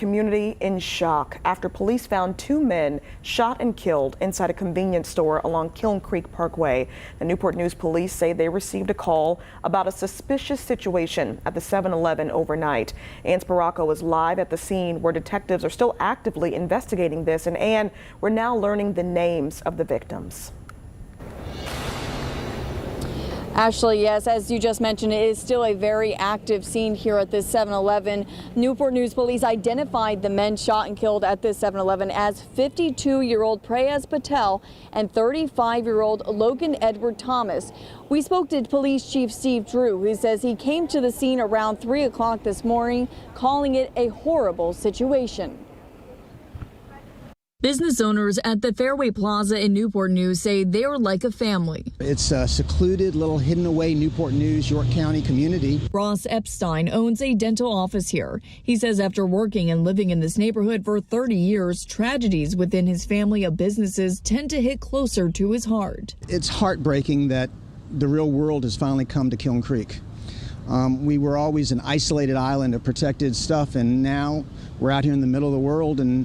Community in shock after police found two men shot and killed inside a convenience store along Kiln Creek Parkway. The Newport News police say they received a call about a suspicious situation at the 7-Eleven overnight. Ann Sparacco is live at the scene where detectives are still actively investigating this. And Ann, we're now learning the names of the victims. Ashley, yes, as you just mentioned, it is still a very active scene here at this 7-Eleven. Newport News police identified the men shot and killed at this 7-Eleven as 52-year-old Prayas Patel and 35-year-old Logan Edward Thomas. We spoke to Police Chief Steve Drew, who says he came to the scene around 3 o'clock this morning, calling it a horrible situation. Business owners at the Fairway Plaza in Newport News say they are like a family. It's a secluded, little hidden away Newport News, York County community. Ross Epstein owns a dental office here. He says after working and living in this neighborhood for 30 years, tragedies within his family of businesses tend to hit closer to his heart. It's heartbreaking that the real world has finally come to Kiln Creek. We were always an isolated island of protected stuff, and now we're out here in the middle of the world and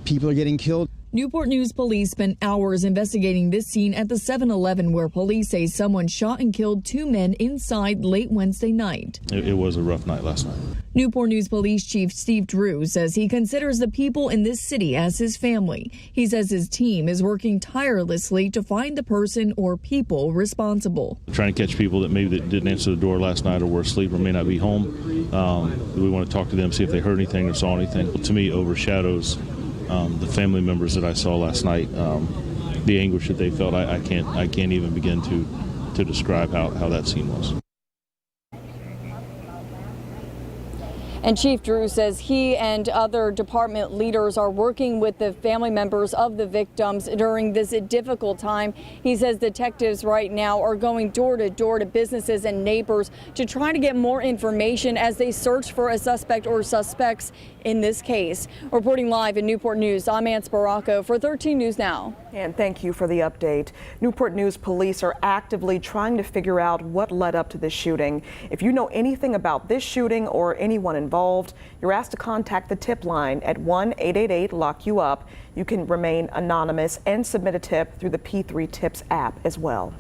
people are getting killed. Newport News police spent hours investigating this scene at the 7-Eleven where police say someone shot and killed two men inside late Wednesday night. It was a rough night last night. Newport News Police Chief Steve Drew says he considers the people in this city as his family. He says his team is working tirelessly to find the person or people responsible. Trying to catch people that maybe that didn't answer the door last night or were asleep or may not be home. We want to talk to them, see if they heard anything or saw anything. To me, overshadows the family members that I saw last night, the anguish that they felt. I can't even begin to describe how that scene was. And Chief Drew says he and other department leaders are working with the family members of the victims during this difficult time. He says detectives right now are going door to door to businesses and neighbors to try to get more information as they search for a suspect or suspects in this case. Reporting live in Newport News, I'm Ann Sparacco for 13 News Now. And thank you for the update. Newport News police are actively trying to figure out what led up to this shooting. If you know anything about this shooting or anyone involved, you're asked to contact the tip line at 1-888-LOCK-YOU-UP. You can remain anonymous and submit a tip through the P3 Tips app as well.